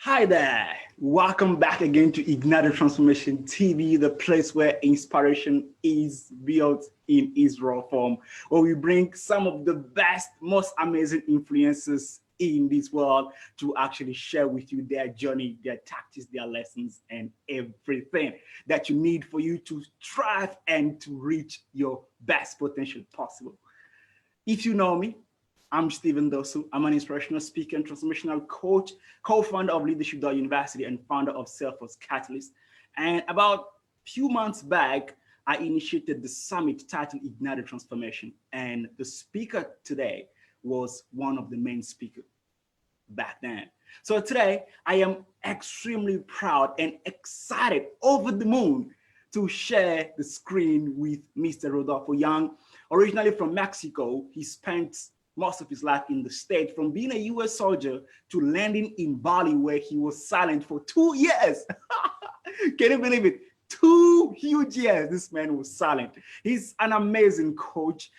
Hi there. Welcome back again to Ignited Transformation TV, the place where inspiration is built in its raw form, where we bring some of the best, most amazing influencers in this world to actually share with you their journey, their tactics, their lessons, and everything that you need for you to thrive and to reach your best potential possible. If you know me, I'm Stephen Dossou. I'm an inspirational speaker and transformational coach, co-founder of Leadership University and founder of Self-Force Catalyst. And about a few months back, I initiated the summit titled Ignited Transformation. And the speaker today was one of the main speakers back then. So today, I am extremely proud and excited, over the moon, to share the screen with Mr. Rodolfo Young. Originally from Mexico, he spent most of his life in the States, from being a US soldier to landing in Bali, where he was silent for 2 years. Can you believe it? 2 huge years, this man was silent. He's an amazing coach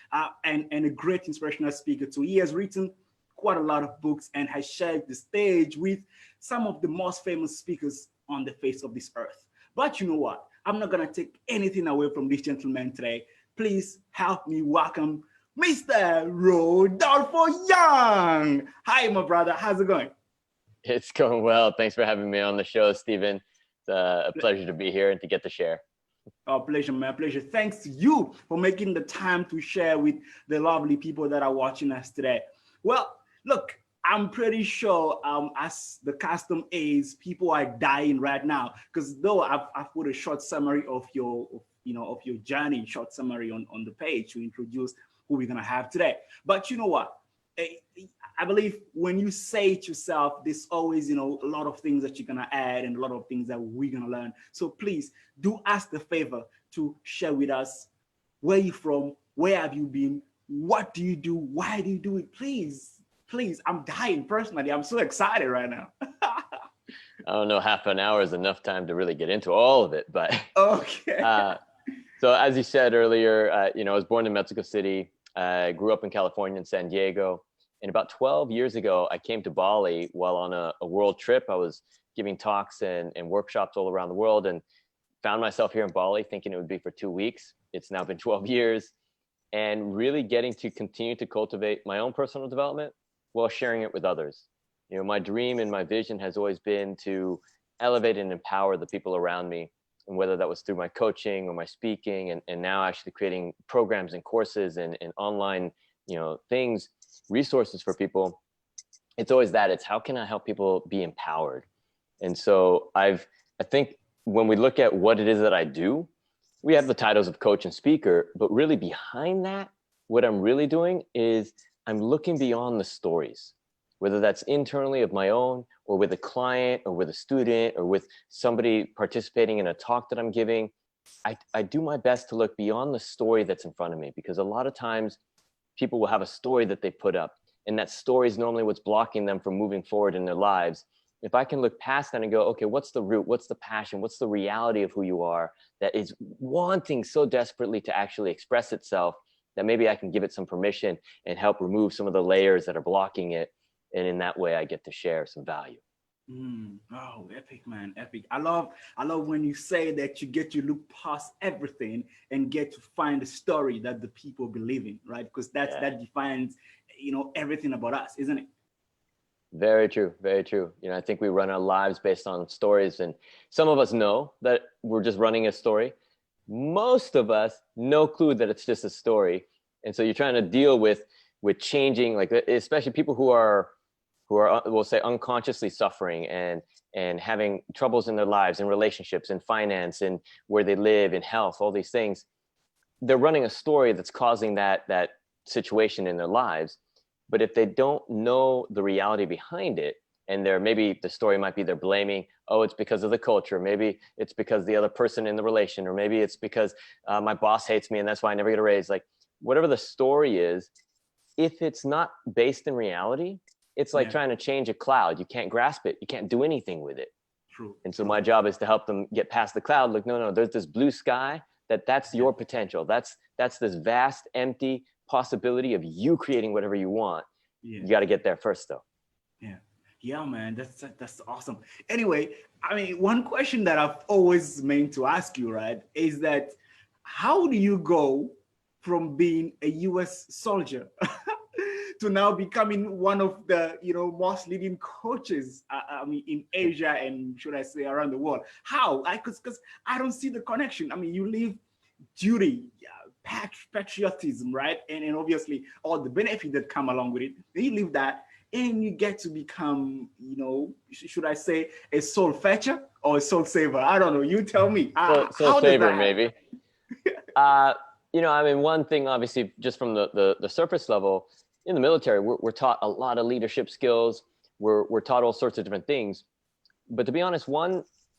and a great inspirational speaker too. He has written quite a lot of books and has shared the stage with some of the most famous speakers on the face of this earth. But you know what? I'm not gonna take anything away from this gentleman today. Please help me welcome Mr. Rodolfo Young. Hi, my brother. How's it going? It's going well. Thanks for having me on the show, Stephen. It's a pleasure to be here and to get to share. Oh, pleasure, man. Pleasure. Thanks to you for making the time to share with the lovely people that are watching us today. Well, look, I'm pretty sure as the custom is, people are dying right now, because though I've put a short summary of your journey, short summary on the page to introduce who we're gonna have today. But you know what? I believe when you say it yourself, there's always, a lot of things that you're gonna add and a lot of things that we're gonna learn. So please do us the favor to share with us where you're from, where have you been, what do you do, why do you do it? Please, please, I'm dying personally. I'm so excited right now. I don't know, half an hour is enough time to really get into all of it, but okay. So as you said earlier, I was born in Mexico City. I grew up in California in San Diego. And about 12 years ago, I came to Bali while on a world trip. I was giving talks and workshops all around the world and found myself here in Bali thinking it would be for 2 weeks. It's now been 12 years and really getting to continue to cultivate my own personal development while sharing it with others. My dream and my vision has always been to elevate and empower the people around me. And whether that was through my coaching or my speaking and now actually creating programs and courses and online, things, resources for people, it's always that. It's how can I help people be empowered? And so I think when we look at what it is that I do, we have the titles of coach and speaker, but really behind that, what I'm really doing is I'm looking beyond the stories, whether that's internally of my own or with a client or with a student or with somebody participating in a talk that I'm giving. I do my best to look beyond the story that's in front of me, because a lot of times people will have a story that they put up, and that story is normally what's blocking them from moving forward in their lives. If I can look past that and go, okay, what's the root? What's the passion? What's the reality of who you are that is wanting so desperately to actually express itself, that maybe I can give it some permission and help remove some of the layers that are blocking it. And in that way, I get to share some value. Oh, epic, man, epic. I love when you say that you get to look past everything and get to find the story that the people believe in, right? Because that defines, everything about us, isn't it? Very true, very true. I think we run our lives based on stories, and some of us know that we're just running a story. Most of us, no clue that it's just a story. And so you're trying to deal with changing, like especially people who are, we'll say, unconsciously suffering and having troubles in their lives, in relationships, in finance, and where they live, in health, all these things. They're running a story that's causing that situation in their lives. But if they don't know the reality behind it, and maybe the story might be they're blaming, oh, it's because of the culture, maybe it's because the other person in the relation, or maybe it's because my boss hates me and that's why I never get a raise. Like whatever the story is, if it's not based in reality, it's like trying to change a cloud. You can't grasp it. You can't do anything with it. True. And so my job is to help them get past the cloud. Like, no, there's this blue sky that's your potential. That's this vast, empty possibility of you creating whatever you want. You got to get there first, though. Yeah. Yeah, man, that's awesome. Anyway, I mean, one question that I've always meant to ask you, right, is that how do you go from being a U.S. soldier to now becoming one of the most leading coaches? I mean, in Asia and should I say around the world? How? Because I don't see the connection. I mean, you live duty, patriotism, right? And obviously all the benefits that come along with it. Then you leave that and you get to become, should I say a soul fetcher or a soul saver? I don't know. You tell me. Soul How does saver, that happen? maybe. I mean, one thing, obviously, just from the surface level, in the military, we're taught a lot of leadership skills. We're taught all sorts of different things. But to be honest,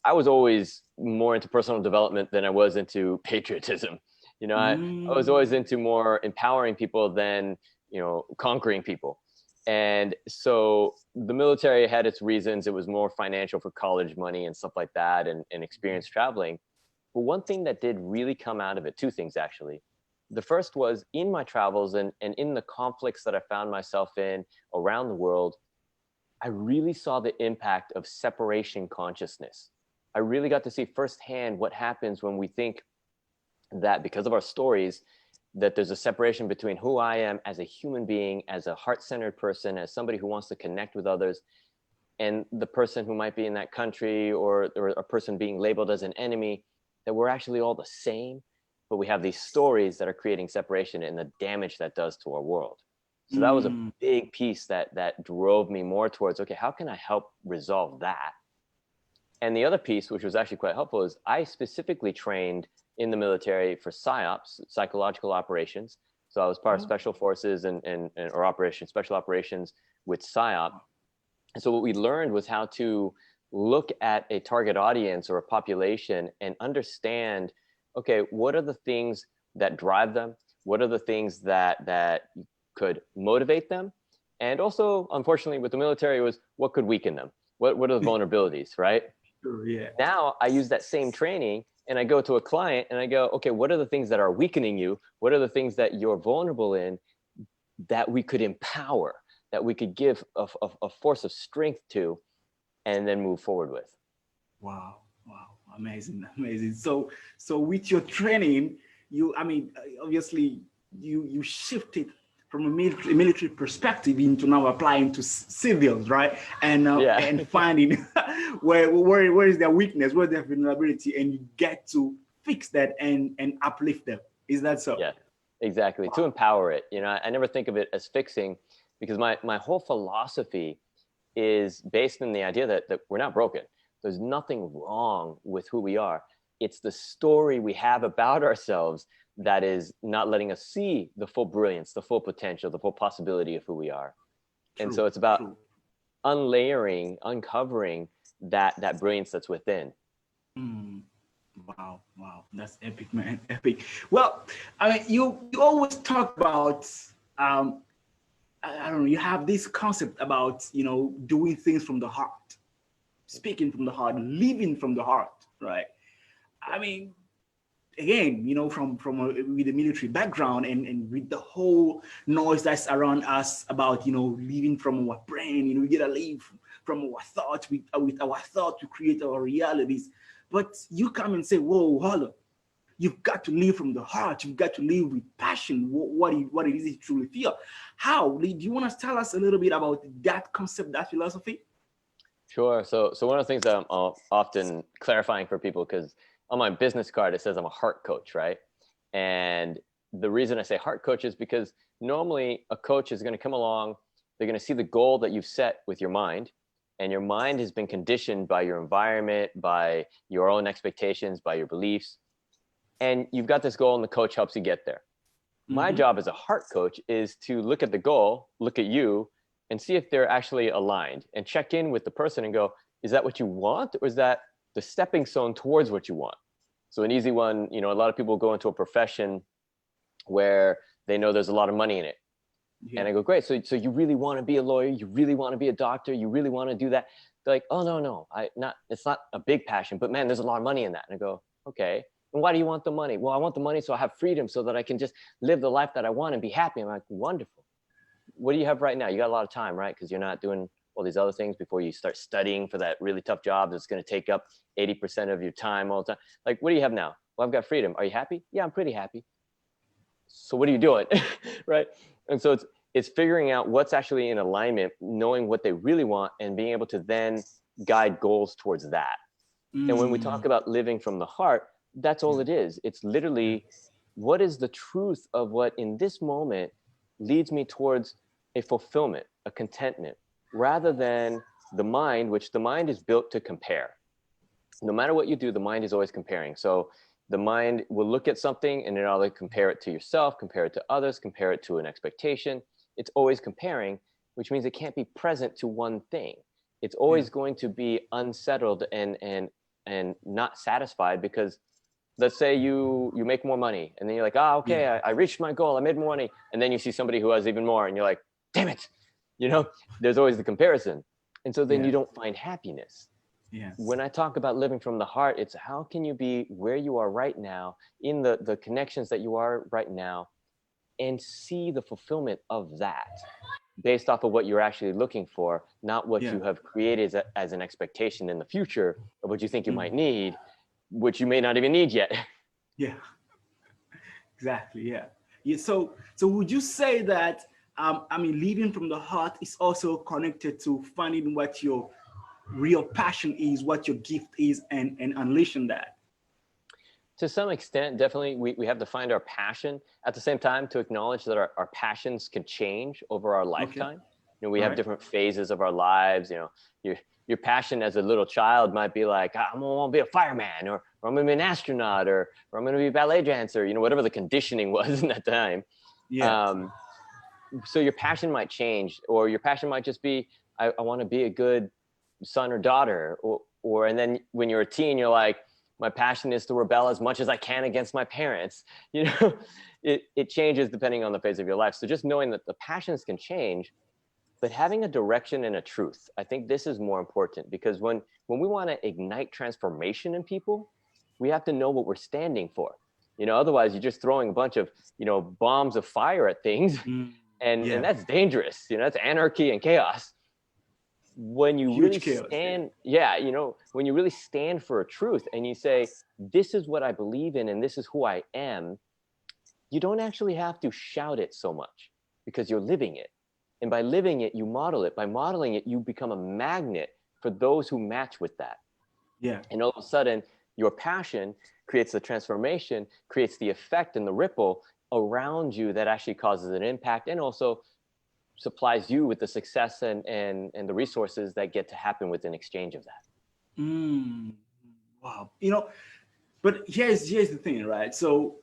I was always more into personal development than I was into patriotism. I was always into more empowering people than, conquering people. And so the military had its reasons. It was more financial for college money and stuff like that, and experience traveling. But one thing that did really come out of it, two things actually. The first was in my travels and in the conflicts that I found myself in around the world, I really saw the impact of separation consciousness. I really got to see firsthand what happens when we think that because of our stories, that there's a separation between who I am as a human being, as a heart-centered person, as somebody who wants to connect with others, and the person who might be in that country or a person being labeled as an enemy, that we're actually all the same, but we have these stories that are creating separation and the damage that does to our world. So that was a big piece that drove me more towards, okay, how can I help resolve that? And the other piece, which was actually quite helpful, is I specifically trained in the military for PSYOPs, psychological operations. So I was part of special forces or special operations with PSYOP. And so what we learned was how to look at a target audience or a population and understand, okay, what are the things that drive them? What are the things that could motivate them? And also, unfortunately, with the military, was what could weaken them? What are the vulnerabilities, right? Sure, yeah. Now I use that same training and I go to a client and I go, okay, what are the things that are weakening you? What are the things that you're vulnerable in that we could empower, that we could give a force of strength to, and then move forward with? Wow, amazing. So with your training, obviously you shifted from a military perspective into now applying to civils, right? And finding where is their weakness, where their vulnerability, and you get to fix that and uplift them. Is that so? Yeah, exactly. Wow. To empower it. I never think of it as fixing, because my whole philosophy is based on the idea that we're not broken. There's nothing wrong with who we are. It's the story we have about ourselves that is not letting us see the full brilliance, the full potential, the full possibility of who we are. And so it's about unlayering, uncovering that brilliance that's within. Wow, that's epic, man, epic. Well, I mean, you always talk about I don't know, you have this concept about doing things from the heart, speaking from the heart, living from the heart, right? I mean, again, from with the military background and with the whole noise that's around us about living from our brain, we gotta live from our thoughts, with our thoughts to create our realities. But you come and say, whoa, hold on, you've got to live from the heart. You've got to live with passion. What it is you truly feel. How do you want to tell us a little bit about that concept, that philosophy? Sure. So one of the things that I'm often clarifying for people, because on my business card, it says I'm a heart coach, right? And the reason I say heart coach is because normally a coach is going to come along, they're going to see the goal that you've set with your mind, and your mind has been conditioned by your environment, by your own expectations, by your beliefs. And you've got this goal and the coach helps you get there. My job as a heart coach is to look at the goal, look at you, and see if they're actually aligned, and check in with the person and go, is that what you want? Or is that the stepping stone towards what you want? So an easy one, a lot of people go into a profession where they know there's a lot of money in it. Yeah. And I go, great. So you really want to be a lawyer? You really want to be a doctor? You really want to do that? They're like, oh, no, it's not a big passion, but man, there's a lot of money in that. And I go, okay. And why do you want the money? Well, I want the money so I have freedom, so that I can just live the life that I want and be happy. I'm like, wonderful. What do you have right now? You got a lot of time, right? Because you're not doing all these other things before you start studying for that really tough job that's going to take up 80% of your time all the time. Like, what do you have now? Well, I've got freedom. Are you happy? Yeah, I'm pretty happy. So what are you doing? Right? And so it's figuring out what's actually in alignment, knowing what they really want, and being able to then guide goals towards that. And when we talk about living from the heart, that's all it is. It's literally, what is the truth of what in this moment leads me towards a fulfillment, a contentment, rather than the mind, which the mind is built to compare. No matter what you do, the mind is always comparing. So the mind will look at something and it'll compare it to yourself, compare it to others, compare it to an expectation. It's always comparing, which means it can't be present to one thing. It's always going to be unsettled and not satisfied, because let's say you make more money and then you're like, okay, I reached my goal, I made more money. And then you see somebody who has even more and you're like, damn it. There's always the comparison. And so then you don't find happiness. Yes. When I talk about living from the heart, it's how can you be where you are right now, in the connections that you are right now, and see the fulfillment of that based off of what you're actually looking for, not what you have created as an expectation in the future of what you think you might need, which you may not even need yet. Yeah, exactly. Yeah. So would you say that, living from the heart is also connected to finding what your real passion is, what your gift is, and unleashing that? To some extent, definitely, we have to find our passion. At the same time, to acknowledge that our passions can change over our lifetime. We have different phases of our lives. Your passion as a little child might be like, I'm gonna be a fireman, or I'm gonna be an astronaut, or I'm gonna be a ballet dancer. Whatever the conditioning was in that time. Yeah. So your passion might change, or your passion might just be, I want to be a good son or daughter, or and then when you're a teen, you're like, my passion is to rebel as much as I can against my parents. It changes depending on the phase of your life. So just knowing that the passions can change, but having a direction and a truth, I think this is more important, because when we want to ignite transformation in people, we have to know what we're standing for. Otherwise you're just throwing a bunch of, bombs of fire at things, and that's dangerous. That's anarchy and chaos. When you really stand, when you really stand for a truth and you say, this is what I believe in and this is who I am, you don't actually have to shout it so much, because you're living it. And by living it, you model it. By modeling it, you become a magnet for those who match with that. Yeah. And all of a sudden, your passion creates the transformation, creates the effect and the ripple around you that actually causes an impact, and also supplies you with the success and the resources that get to happen with an exchange of that. Wow. But here's the thing, right? So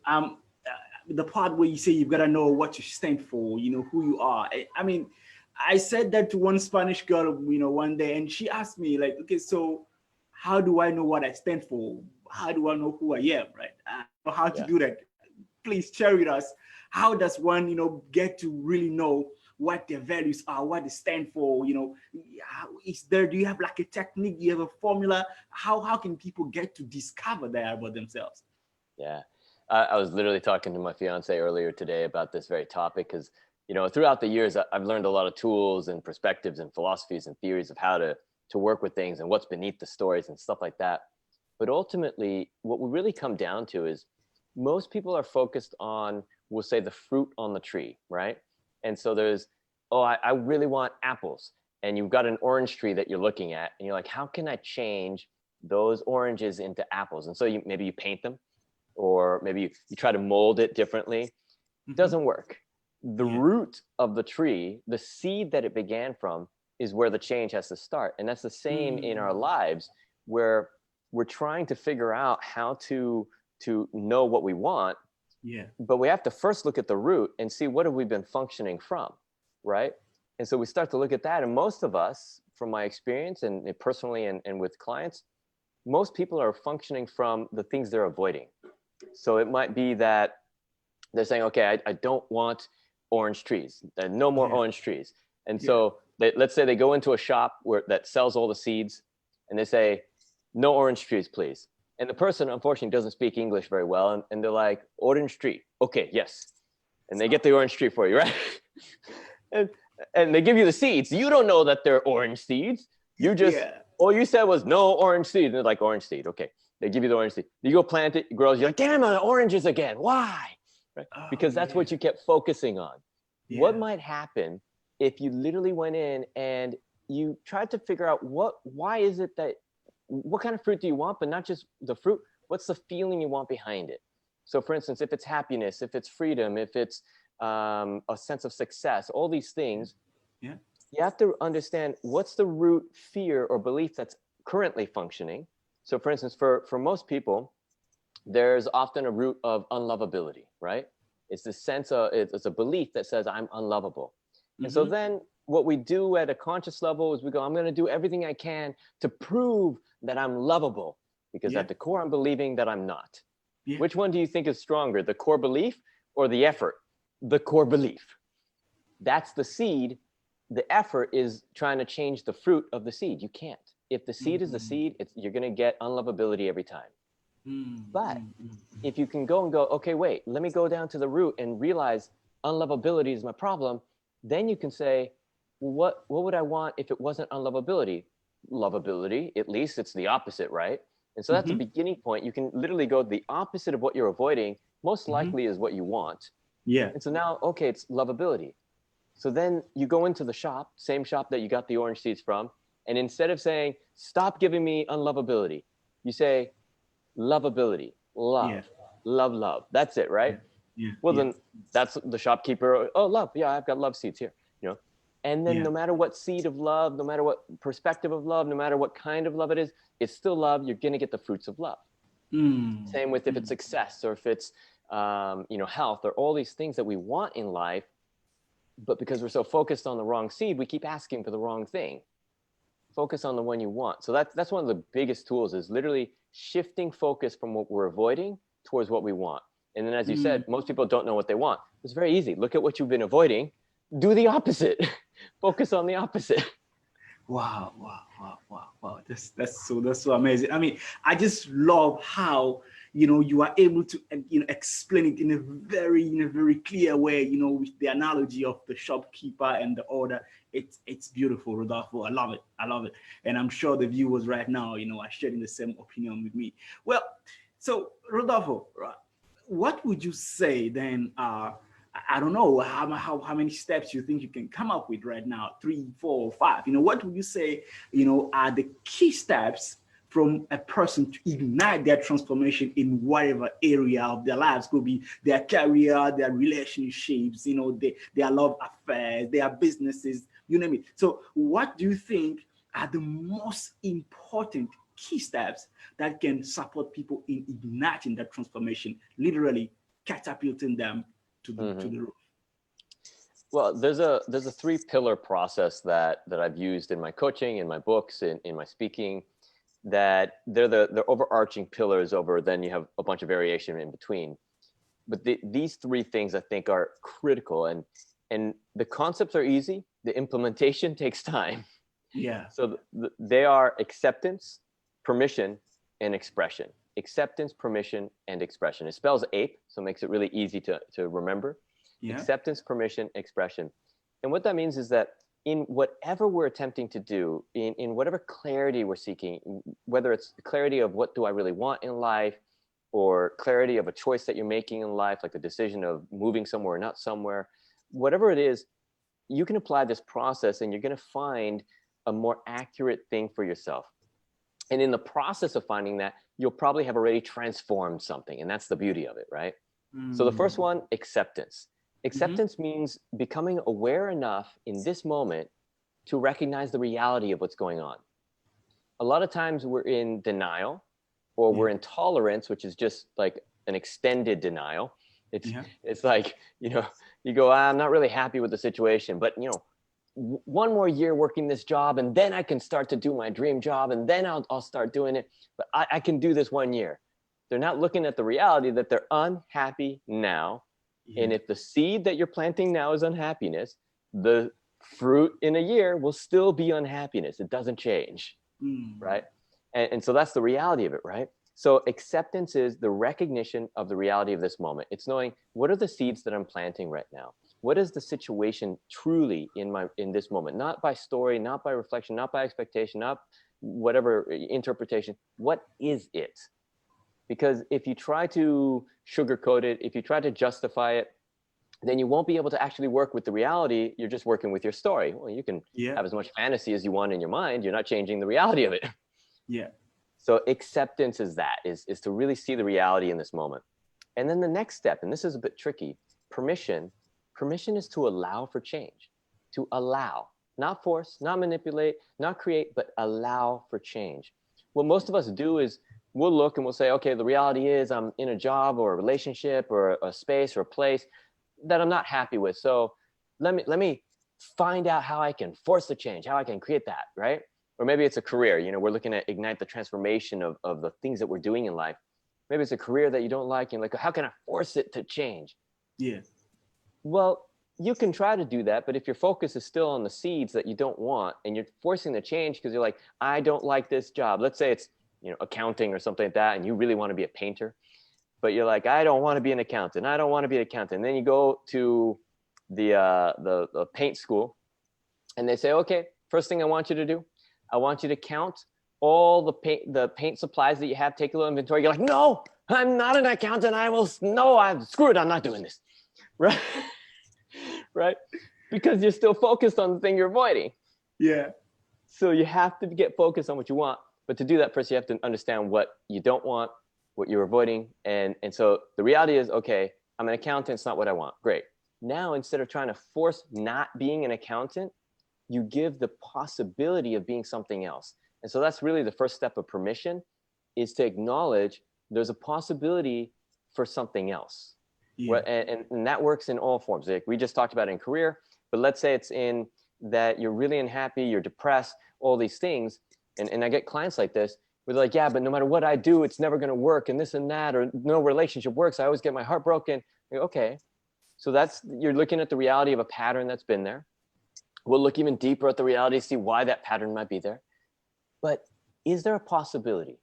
the part where you say you've got to know what you stand for, who you are. I said that to one Spanish girl, one day, and she asked me like, okay, so how do I know what I stand for? How do I know who I am, right? I don't know how to do that. Please share with us. How does one, get to really know what their values are, what they stand for? Do you have like a technique? Do you have a formula? How can people get to discover that about themselves? Yeah. I was literally talking to my fiance earlier today about this very topic, because, throughout the years, I've learned a lot of tools and perspectives and philosophies and theories of how to work with things and what's beneath the stories and stuff like that. But ultimately, what we really come down to is most people are focused on, we'll say, the fruit on the tree, right? And so there's, I really want apples. And you've got an orange tree that you're looking at, and you're like, how can I change those oranges into apples? And so maybe you paint them, or maybe you try to mold it differently. It doesn't work. The root of the tree, the seed that it began from, is where the change has to start. And that's the same in our lives, where we're trying to figure out how to know what we want. Yeah. But we have to first look at the root and see, what have we been functioning from, right? And so we start to look at that. And most of us, from my experience and personally and with clients, most people are functioning from the things they're avoiding. So it might be that they're saying, okay, I don't want orange trees. No more orange trees. And so let's say they go into a shop that sells all the seeds, and they say, no orange trees, please. And the person, unfortunately, doesn't speak English very well. And they're like, orange tree. Okay, yes. And they get the orange tree for you, right? And they give you the seeds. You don't know that they're orange seeds. You just, Yeah. all you said was no orange seed. And they're like, orange seed. Okay. They give you the orange seed. You go plant it, it grows. You're like, damn, oranges again. Why? Right? Oh, Because that's yeah. what you kept focusing on. What Yeah. might happen if you literally went in and you tried to figure out why is it that, what kind of fruit do you want, but not just the fruit, what's the feeling you want behind it? So for instance, if it's happiness, if it's freedom, if it's a sense of success, all these things, Yeah. you have to understand what's the root fear or belief that's currently functioning. So for instance, for most people, there's often a root of unlovability, right? It's the sense of, it's a belief that says I'm unlovable. And so Mm-hmm. then what we do at a conscious level is we go, I'm going to do everything I can to prove that I'm lovable, because Yeah. at the core, I'm believing that I'm not. Yeah. Which one do you think is stronger, the core belief or the effort? The core belief. That's the seed. The effort is trying to change the fruit of the seed. You can't. If the seed is the seed, you're going to get unlovability every time. But if you can go and go, okay, wait, let me go down to the root and realize unlovability is my problem, then you can say, well, what would I want if it wasn't unlovability? Lovability, at least it's the opposite, right? And so that's a Mm-hmm. beginning point. You can literally go the opposite of what you're avoiding, most Mm-hmm. likely is what you want. Yeah. And so now, okay, it's lovability. So then you go into the shop, same shop that you got the orange seeds from, and instead of saying, stop giving me unlovability, you say, lovability, Yeah. love, love, love. That's it, Yeah. right? Yeah. Well, Yeah. then that's the shopkeeper. Oh, love. Yeah, I've got love seeds here, you know? And then Yeah. no matter what seed of love, no matter what perspective of love, no matter what kind of love it is, it's still love. You're going to get the fruits of love. Mm. Same with if it's success or if it's, health or all these things that we want in life. But because we're so focused on the wrong seed, we keep asking for the wrong thing. Focus on the one you want. So that's one of the biggest tools, is literally shifting focus from what we're avoiding towards what we want. And then, as you said, most people don't know what they want. It's very easy. Look at what you've been avoiding. Do the opposite. Focus on the opposite. Wow, wow, wow, wow, wow. That's so amazing. I mean, I just love how you are able to explain it in a very clear way, with the analogy of the shopkeeper and the order. It's beautiful, Rodolfo. I love it. I love it. And I'm sure the viewers right now, are sharing the same opinion with me. Well, so Rodolfo, what would you say then? I don't know how many steps you think you can come up with right now, 3, 4, 5. What would you say, are the key steps from a person to ignite their transformation in whatever area of their lives? Could be their career, their relationships, their love affairs, their businesses, you name it. So what do you think are the most important key steps that can support people in igniting that transformation, literally catapulting them to the roof? Well, there's a 3-pillar process that I've used in my coaching, in my books, in my speaking, that they're overarching pillars over, then you have a bunch of variation in between. But these 3 things I think are critical, and the concepts are easy. The implementation takes time. Yeah. So they are acceptance, permission, and expression. Acceptance, permission, and expression. It spells APE, so it makes it really easy to remember. Yeah. Acceptance, permission, expression. And what that means is that in whatever we're attempting to do, in whatever clarity we're seeking, whether it's clarity of what do I really want in life, or clarity of a choice that you're making in life, like the decision of moving somewhere or not somewhere, whatever it is, you can apply this process and you're going to find a more accurate thing for yourself. And in the process of finding that, you'll probably have already transformed something. And that's the beauty of it, right? So the first one, acceptance. Acceptance means becoming aware enough in this moment to recognize the reality of what's going on. A lot of times we're in denial, or we're in tolerance, which is just like an extended denial. It's like, you go, I'm not really happy with the situation, but one more year working this job, and then I can start to do my dream job, and then I'll start doing it. But I can do this 1 year. They're not looking at the reality that they're unhappy now. Yeah. And if the seed that you're planting now is unhappiness, the fruit in a year will still be unhappiness. It doesn't change, right? And so that's the reality of it, right? So acceptance is the recognition of the reality of this moment. It's knowing, what are the seeds that I'm planting right now? what is the situation truly in this moment? Not by story, not by reflection, not by expectation, not whatever interpretation. What is it? Because if you try to sugarcoat it, if you try to justify it, then you won't be able to actually work with the reality. You're just working with your story. Well, you can have as much fantasy as you want in your mind. You're not changing the reality of it. Yeah. So acceptance is to really see the reality in this moment. And then the next step, and this is a bit tricky, permission. Permission is to allow for change, to allow, not force, not manipulate, not create, but allow for change. What most of us do is we'll look and we'll say, okay, the reality is I'm in a job or a relationship or a space or a place that I'm not happy with. So let me find out how I can force the change, how I can create that, right? Or maybe it's a career. You know, we're looking at ignite the transformation of the things that we're doing in life. Maybe it's a career that you don't like, and like, how can I force it to change? Yeah. Well, you can try to do that, but if your focus is still on the seeds that you don't want, and you're forcing the change because you're like, I don't like this job. Let's say it's, you know, accounting or something like that, and you really want to be a painter, but you're like, I don't want to be an accountant. I don't want to be an accountant. And then you go to the paint school, and they say, okay, first thing I want you to do, I want you to count all the paint supplies that you have, take a little inventory. You're like, no, I'm not an accountant. Screw it. I'm not doing this. Right. Right. Because you're still focused on the thing you're avoiding. Yeah. So you have to get focused on what you want. But to do that, first, you have to understand what you don't want, what you're avoiding. And so the reality is, okay, I'm an accountant. It's not what I want. Great. Now, instead of trying to force not being an accountant, you give the possibility of being something else. And so that's really the first step of permission, is to acknowledge there's a possibility for something else. Yeah. And that works in all forms. Like we just talked about in career, but let's say it's in that you're really unhappy, you're depressed, all these things. And I get clients like this where they're like, yeah, but no matter what I do, it's never going to work, and this and that, or no relationship works. I always get my heart broken. Like, okay. So you're looking at the reality of a pattern that's been there. We'll look even deeper at the reality, see why that pattern might be there. But is there a possibility?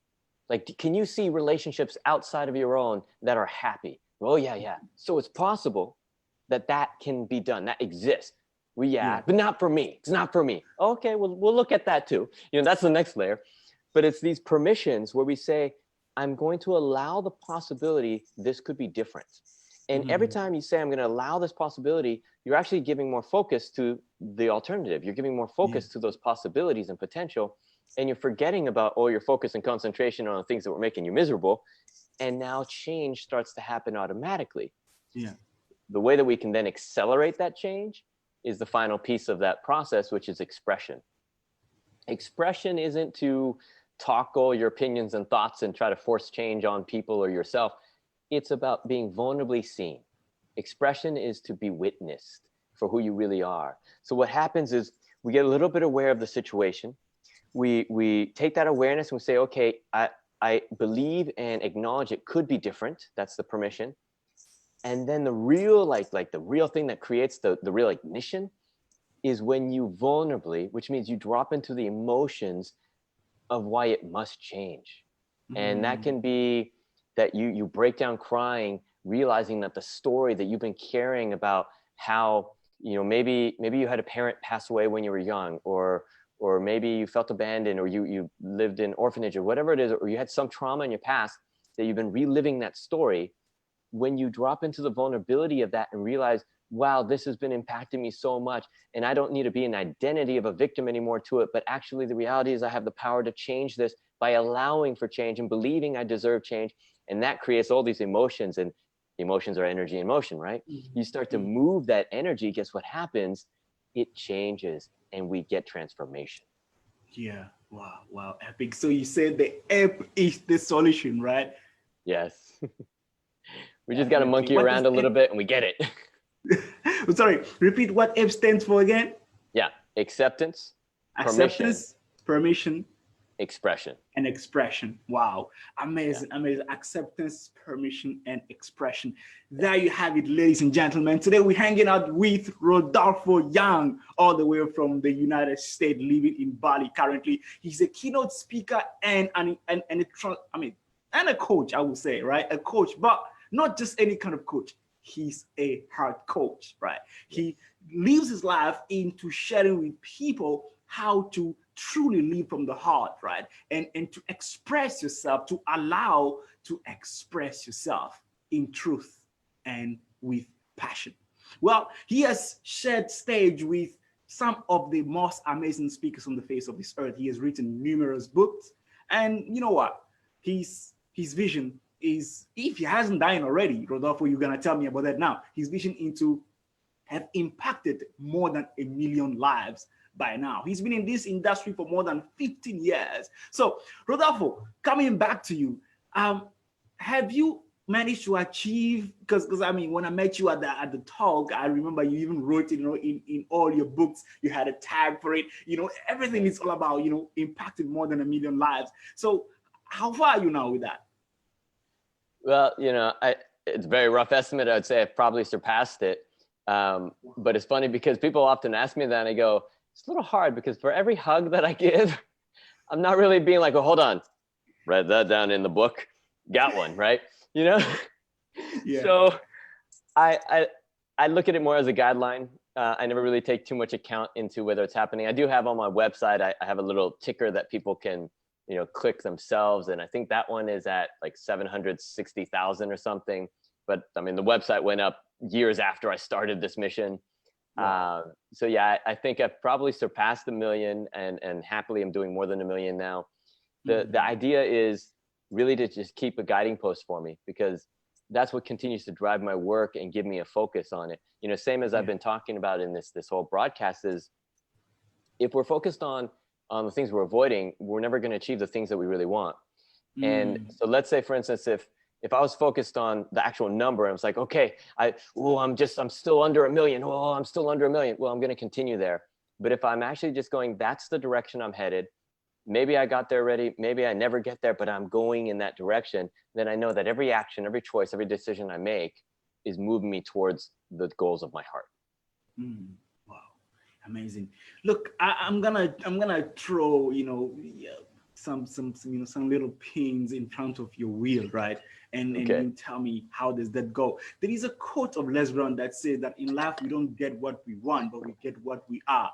Like, can you see relationships outside of your own that are happy? Oh, yeah. So it's possible that can be done. That exists. Well, yeah, but not for me. It's not for me. Okay, well, we'll look at that too. You know, that's the next layer. But it's these permissions where we say, I'm going to allow the possibility this could be different. And every time you say, I'm going to allow this possibility, you're actually giving more focus to the alternative. You're giving more focus to those possibilities and potential. And you're forgetting about all your focus and concentration on the things that were making you miserable. And now change starts to happen automatically. Yeah. The way that we can then accelerate that change is the final piece of that process, which is expression. Expression isn't to talk all your opinions and thoughts and try to force change on people or yourself. It's about being vulnerably seen. Expression is to be witnessed for who you really are. So what happens is we get a little bit aware of the situation. We take that awareness and we say, okay, I believe and acknowledge it could be different. That's the permission. And then the real, like the real thing that creates the real ignition is when you vulnerably, which means you drop into the emotions of why it must change. And that can be that you break down crying, realizing that the story that you've been carrying about how, you know, maybe you had a parent pass away when you were young, or maybe you felt abandoned, or you lived in orphanage, or whatever it is, or you had some trauma in your past that you've been reliving that story. When you drop into the vulnerability of that and realize, wow, this has been impacting me so much, and I don't need to be an identity of a victim anymore to it, but actually the reality is I have the power to change this by allowing for change and believing I deserve change. And that creates all these emotions, and emotions are energy in motion, right? You start to move that energy. Guess what happens? It changes and we get transformation. Yeah. Wow. Epic. So you said the app is the solution, right? Yes. We just got to monkey around a little bit and we get it. Sorry, repeat what app stands for again? Yeah. Acceptance, permission, expression. And expression. Wow. Amazing. Acceptance, permission, and expression. There you have it, ladies and gentlemen. Today we're hanging out with Rodolfo Young, all the way from the United States, living in Bali currently. He's a keynote speaker and a coach, I would say, right? A coach, but not just any kind of coach. he's a heart coach, right? He lives his life into sharing with people how to truly live from the heart, right? And to express yourself, to allow to express yourself in truth and with passion. Well, he has shared stage with some of the most amazing speakers on the face of this earth. He has written numerous books. And you know what? His vision is, if he hasn't died already, Rodolfo, you're gonna tell me about that now. His vision into have impacted more than 1 million lives by now. He's been in this industry for more than 15 years. So, Rodolfo, coming back to you, have you managed to achieve, because I mean, when I met you at the talk, I remember you even wrote it, in all your books, you had a tag for it, everything is all about, impacting more than 1 million lives. So how far are you now with that? Well, it's a very rough estimate. I'd say I've probably surpassed it. But it's funny because people often ask me that and I go, it's a little hard because for every hug that I give, I'm not really being like, oh, hold on, write that down in the book. Got one, right? Yeah. So I look at it more as a guideline. I never really take too much account into whether it's happening. I do have on my website, I have a little ticker that people can, click themselves. And I think that one is at like 760,000 or something. But I mean, the website went up years after I started this mission. Wow. So yeah, I think I've probably surpassed 1 million and happily I'm doing more than 1 million now. The idea is really to just keep a guiding post for me, because that's what continues to drive my work and give me a focus on it. Same as I've been talking about in this whole broadcast is, if we're focused on the things we're avoiding, we're never going to achieve the things that we really want. And so let's say, for instance, if I was focused on the actual number and I was like, okay, I'm still under 1 million. Oh, I'm still under 1 million. Well, I'm going to continue there. But if I'm actually just going, that's the direction I'm headed. Maybe I got there already. Maybe I never get there, but I'm going in that direction. Then I know that every action, every choice, every decision I make is moving me towards the goals of my heart. Wow, amazing. Look, I'm gonna throw some little pins in front of your wheel, right? And you tell me, how does that go? There is a quote of Les Brown that says that in life we don't get what we want, but we get what we are.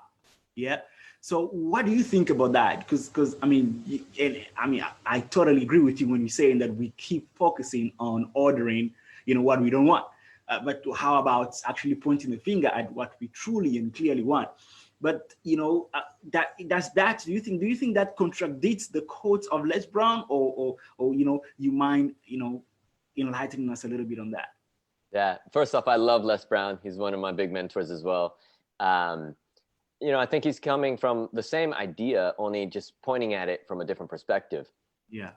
Yeah. So what do you think about that? Because I totally agree with you when you're saying that we keep focusing on ordering, what we don't want. But how about actually pointing the finger at what we truly and clearly want? But do you think that contradicts the quote of Les Brown, or you mind enlightening us a little bit on that? Yeah. First off, I love Les Brown. He's one of my big mentors as well. I think he's coming from the same idea, only just pointing at it from a different perspective. Yeah.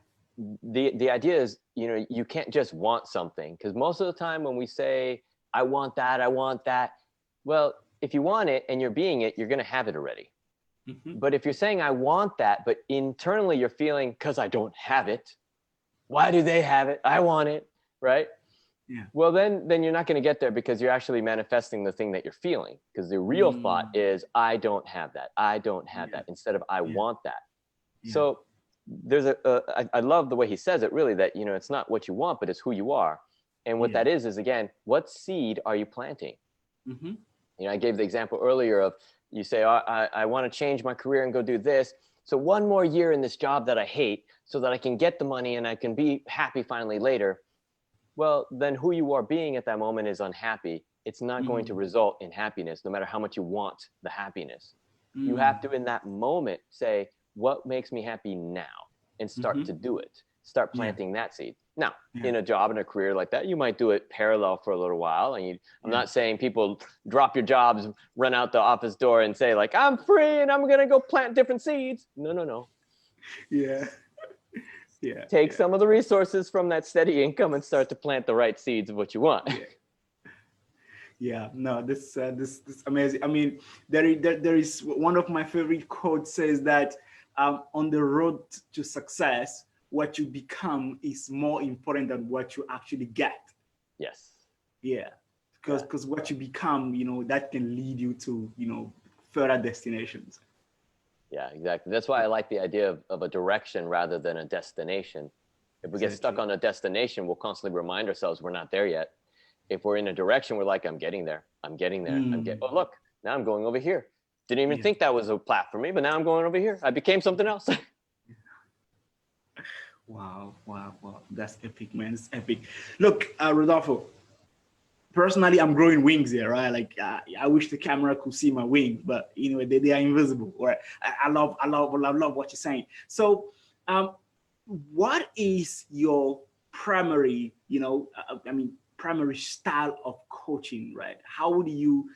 The idea is, you can't just want something, because most of the time when we say, I want that, well, if you want it and you're being it, you're going to have it already. But if you're saying, I want that, but internally you're feeling, because I don't have it, why do they have it? I want it, right? Yeah. Well, then you're not going to get there, because you're actually manifesting the thing that you're feeling. Because the real thought is, I don't have that. I don't have that, instead of I want that. Yeah. So there's I love the way he says it, really, that, it's not what you want, but it's who you are. And what that is again, what seed are you planting? I gave the example earlier of, you say, I want to change my career and go do this. So one more year in this job that I hate, so that I can get the money and I can be happy finally later. Well, then who you are being at that moment is unhappy. It's not going to result in happiness, no matter how much you want the happiness. You have to, in that moment, say, what makes me happy now? And start to do it. Start planting that seed. Now, in a job and a career like that, you might do it parallel for a little while. And I'm not saying people drop your jobs, run out the office door and say, like, I'm free and I'm going to go plant different seeds. No. Yeah. Take some of the resources from that steady income and start to plant the right seeds of what you want. No, this amazing. I mean, there is one of my favorite quotes says that on the road to success, what you become is more important than what you actually get. Yes. Yeah, because what you become, that can lead you to further destinations. Yeah, exactly. That's why I like the idea of a direction rather than a destination. If we get stuck on a destination, we'll constantly remind ourselves we're not there yet. if we're in a direction, we're like, I'm getting there. I'm getting there. Oh, look, now I'm going over here. Didn't even think that was a path for me, but now I'm going over here. I became something else. Wow. That's epic, man. It's epic. Look, Rodolfo, personally, I'm growing wings here, right? Like, I wish the camera could see my wings, but they are invisible. Right? I love what you're saying. So, what is your primary, primary style of coaching, right? How would you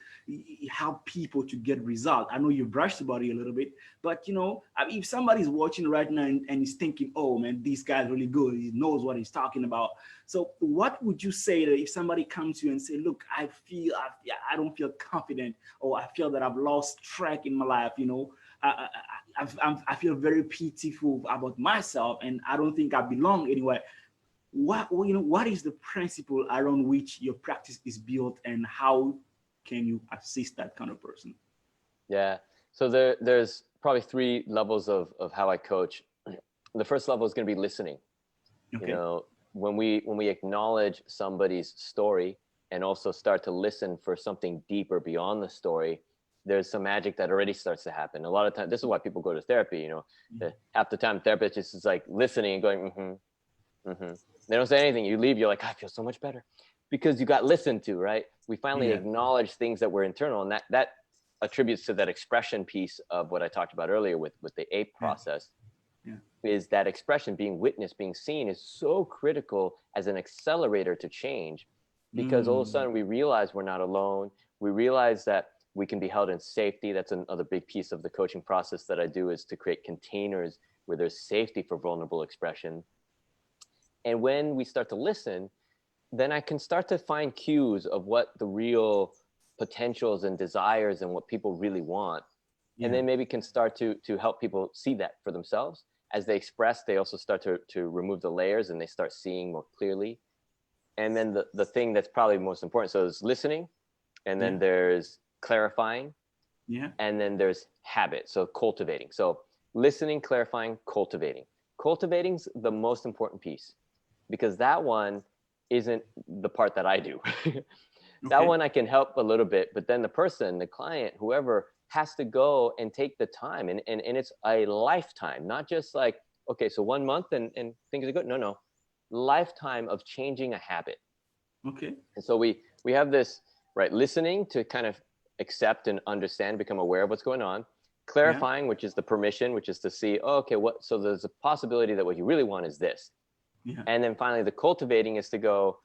help people to get results? I know you brushed about it a little bit, but if somebody's watching right now and is thinking, oh man, this guy's really good, he knows what he's talking about. So what would you say that if somebody comes to you and say, look, I don't feel confident, or I feel that I've lost track in my life, I feel very pitiful about myself and I don't think I belong anywhere. What is the principle around which your practice is built, and how can you assist that kind of person? Yeah. So there's probably three levels of how I coach. The first level is going to be listening. Okay. When we acknowledge somebody's story and also start to listen for something deeper beyond the story, there's some magic that already starts to happen. A lot of times, this is why people go to therapy. Half the time, therapist just is like listening and going, They don't say anything. You leave, you're like, I feel so much better because you got listened to, right? We finally acknowledge things that were internal, and that attributes to that expression piece of what I talked about earlier with the APE process. Is that expression, being witnessed, being seen, is so critical as an accelerator to change, because all of a sudden we realize we're not alone. We realize that we can be held in safety. That's another big piece of the coaching process that I do, is to create containers where there's safety for vulnerable expression. And when we start to listen, then I can start to find cues of what the real potentials and desires and what people really want. And then maybe can start to help people see that for themselves. As they express, they also start to remove the layers and they start seeing more clearly. And then the thing that's probably most important, so there's listening, and then there's clarifying, and then there's habit, so cultivating. So listening, clarifying, cultivating. Cultivating's the most important piece, because that one isn't the part that I do. That one I can help a little bit, but then the person, the client, whoever, has to go and take the time, and it's a lifetime, not just like, okay, so 1 month and things are good. No, lifetime of changing a habit. Okay. And so we have this, right, listening to kind of accept and understand, become aware of what's going on. Clarifying, which is the permission, which is to see, oh, okay, so there's a possibility that what you really want is this. And then finally the cultivating is to go,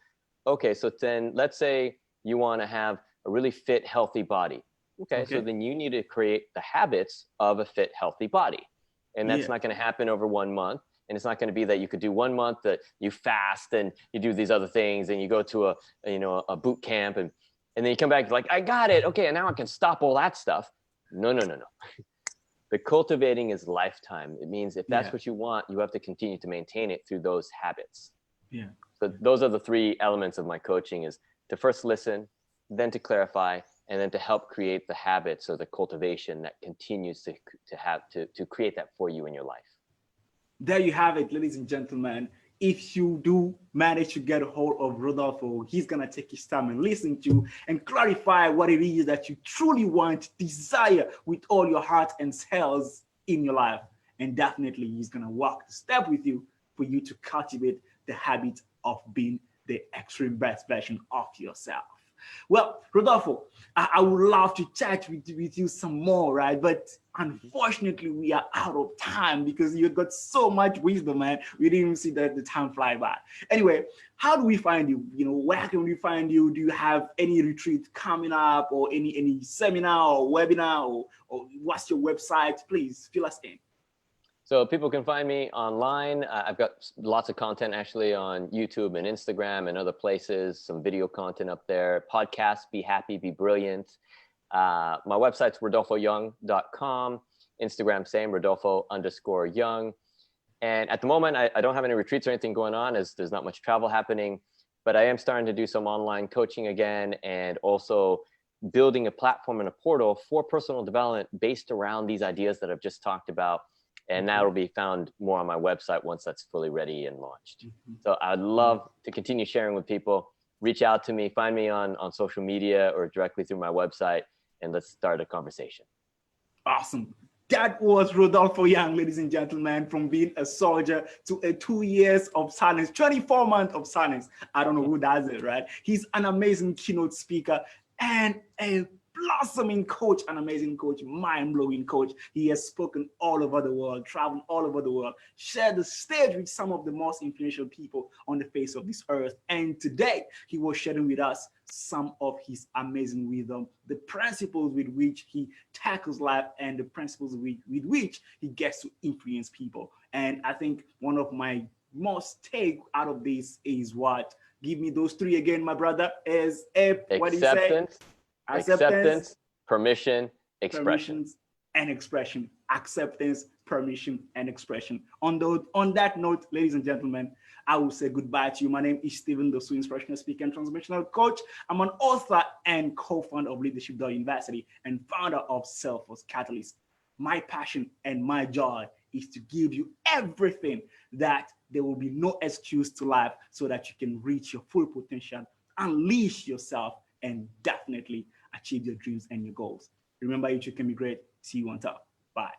okay, so then let's say you want to have a really fit, healthy body. Okay, so then you need to create the habits of a fit, healthy body. And that's not going to happen over 1 month. And it's not going to be that you could do 1 month that you fast and you do these other things and you go to a boot camp and then you come back like, I got it. Okay, and now I can stop all that stuff. No. The cultivating is lifetime. It means if that's what you want, you have to continue to maintain it through those habits. So those are the three elements of my coaching: is to first listen, then to clarify, and then to help create the habits or the cultivation that continues to create that for you in your life. There you have it, ladies and gentlemen. If you do manage to get a hold of Rodolfo, he's going to take his time and listen to and clarify what it is that you truly want, desire with all your heart and cells in your life. And definitely he's going to walk the step with you for you to cultivate the habit of being the extreme best version of yourself. Well, Rodolfo, I would love to chat with you some more, right? But unfortunately, we are out of time because you've got so much wisdom, man. We didn't even see the time fly by. Anyway, how do we find you? Where can we find you? Do you have any retreat coming up, or any seminar or webinar, or what's your website? Please fill us in. So people can find me online. I've got lots of content actually on YouTube and Instagram and other places, some video content up there. Podcasts, Be Happy, Be Brilliant. My website's rodolfoyoung.com. Instagram, same, Rodolfo_Young. And at the moment, I don't have any retreats or anything going on, as there's not much travel happening, but I am starting to do some online coaching again, and also building a platform and a portal for personal development based around these ideas that I've just talked about. And that will be found more on my website once that's fully ready and launched. So I'd love to continue sharing with people reach out to me, find me on social media or directly through my website, and let's start a conversation. Awesome. That was Rodolfo Young, ladies and gentlemen, from being a soldier to a 2 years of silence, 24 months of silence. I don't know who does it, right? He's an amazing keynote speaker and a blossoming coach, an amazing coach, mind-blowing coach. He has spoken all over the world, traveled all over the world, shared the stage with some of the most influential people on the face of this earth. And today, he was sharing with us some of his amazing wisdom, the principles with which he tackles life and the principles with which he gets to influence people. And I think one of my most take out of this is what? Give me those three again, my brother, is what do you say? Acceptance, permission, expression. Permissions, and expression. Acceptance, permission, and expression. On that note, ladies and gentlemen, I will say goodbye to you. My name is Stephen Dossou, inspirational speaker and transformational coach. I'm an author and co-founder of Leadership University and founder of Self-Force Catalyst. My passion and my joy is to give you everything that there will be no excuse to life so that you can reach your full potential, unleash yourself, and definitely achieve your dreams and your goals. Remember, you can be great. See you on top. Bye.